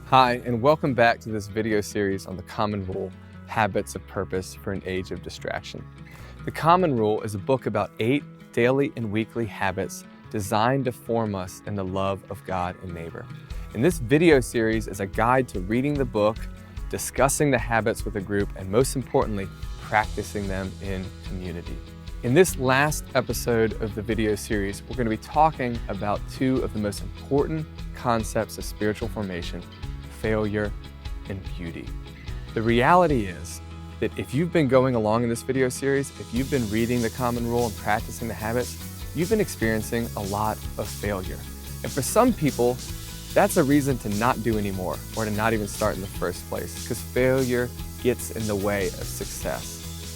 Hi, and welcome back to this video series on the Common Rule, Habits of Purpose for an Age of Distraction. The Common Rule is a book about 8 daily and weekly habits designed to form us in the love of God and neighbor. And this video series is a guide to reading the book, discussing the habits with a group, and most importantly, practicing them in community. In this last episode of the video series, we're going to be talking about 2 of the most important concepts of spiritual formation: failure and beauty. The reality is that if you've been going along in this video series, if you've been reading the Common Rule and practicing the habits, you've been experiencing a lot of failure. And for some people, that's a reason to not do anymore or to not even start in the first place, because failure gets in the way of success.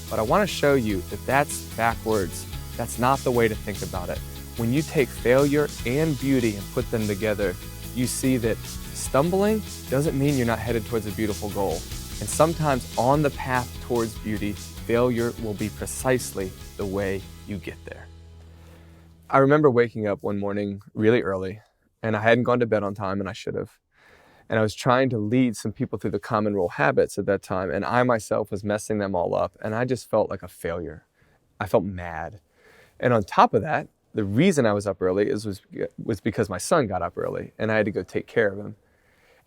But I want to show you that that's backwards. That's not the way to think about it. When you take failure and beauty and put them together, you see that stumbling doesn't mean you're not headed towards a beautiful goal. And sometimes on the path towards beauty, failure will be precisely the way you get there. I remember waking up one morning really early, and I hadn't gone to bed on time, and I should have. And I was trying to lead some people through the Common Rule habits at that time, and I myself was messing them all up, and I just felt like a failure. I felt mad. And on top of that, the reason I was up early was because my son got up early, and I had to go take care of him.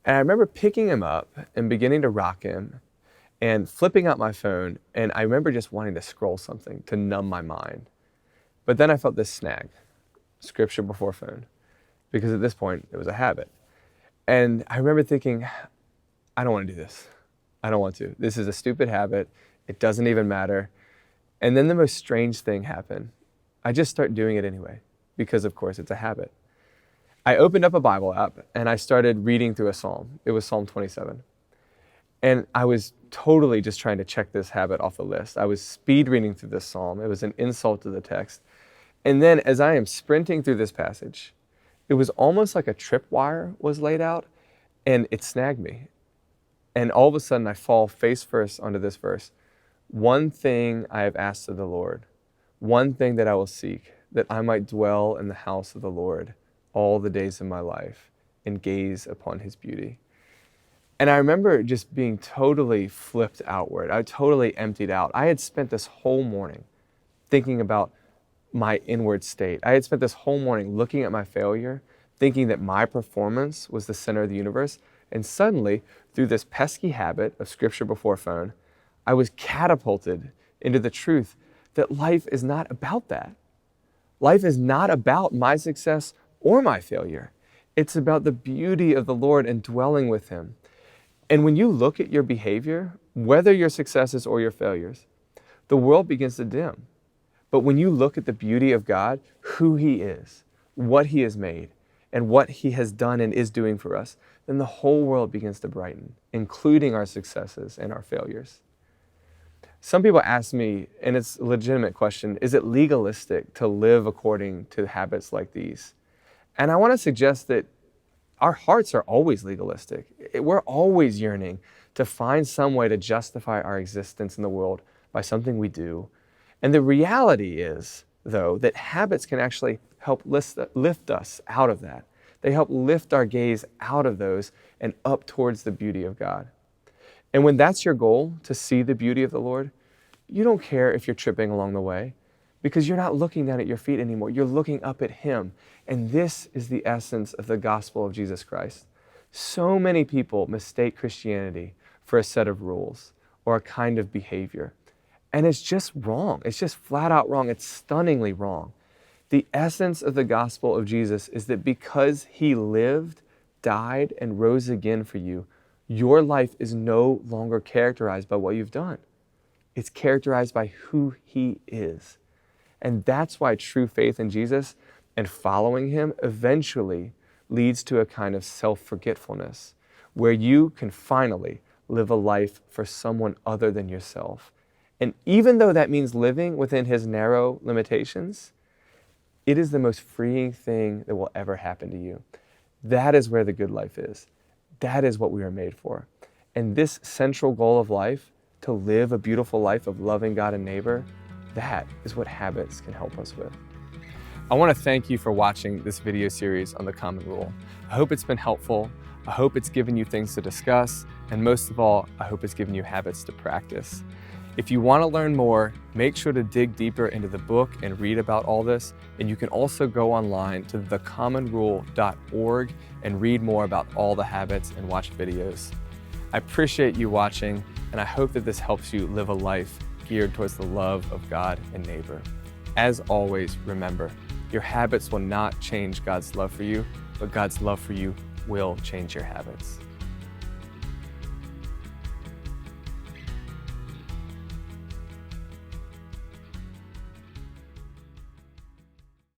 And I remember picking him up and beginning to rock him and flipping out my phone, and I remember just wanting to scroll something to numb my mind. But then I felt this snag, scripture before phone, because at this point it was a habit. And I remember thinking, I don't want to do this. I don't want to. This is a stupid habit. It doesn't even matter. And then the most strange thing happened. I just start doing it anyway, because of course it's a habit. I opened up a Bible app and I started reading through a psalm. It was Psalm 27. And I was totally just trying to check this habit off the list. I was speed reading through this psalm. It was an insult to the text. And then as I am sprinting through this passage, it was almost like a tripwire was laid out and it snagged me. And all of a sudden I fall face first onto this verse. One thing I have asked of the Lord, one thing that I will seek, that I might dwell in the house of the Lord all the days of my life and gaze upon his beauty. And I remember just being totally flipped outward. I totally emptied out. I had spent this whole morning thinking about my inward state. I had spent this whole morning looking at my failure, thinking that my performance was the center of the universe. And suddenly, through this pesky habit of scripture before phone, I was catapulted into the truth that life is not about that. Life is not about my success or my failure. It's about the beauty of the Lord and dwelling with him. And when you look at your behavior, whether your successes or your failures, the world begins to dim. But when you look at the beauty of God, who he is, what he has made, and what he has done and is doing for us, then the whole world begins to brighten, including our successes and our failures. Some people ask me, and it's a legitimate question, is it legalistic to live according to habits like these? And I want to suggest that our hearts are always legalistic. We're always yearning to find some way to justify our existence in the world by something we do. And the reality is, though, that habits can actually help lift us out of that. They help lift our gaze out of those and up towards the beauty of God. And when that's your goal, to see the beauty of the Lord, you don't care if you're tripping along the way, because you're not looking down at your feet anymore. You're looking up at him. And this is the essence of the gospel of Jesus Christ. So many people mistake Christianity for a set of rules or a kind of behavior. And it's just wrong. It's just flat out wrong. It's stunningly wrong. The essence of the gospel of Jesus is that because he lived, died, and rose again for you, your life is no longer characterized by what you've done. It's characterized by who he is. And that's why true faith in Jesus and following him eventually leads to a kind of self-forgetfulness where you can finally live a life for someone other than yourself. And even though that means living within his narrow limitations, it is the most freeing thing that will ever happen to you. That is where the good life is. That is what we are made for. And this central goal of life, to live a beautiful life of loving God and neighbor, that is what habits can help us with. I want to thank you for watching this video series on the Common Rule. I hope it's been helpful. I hope it's given you things to discuss, and most of all, I hope it's given you habits to practice. If you want to learn more, make sure to dig deeper into the book and read about all this, and you can also go online to thecommonrule.org and read more about all the habits and watch videos. I appreciate you watching, and I hope that this helps you live a life geared towards the love of God and neighbor. As always, remember, your habits will not change God's love for you, but God's love for you will change your habits.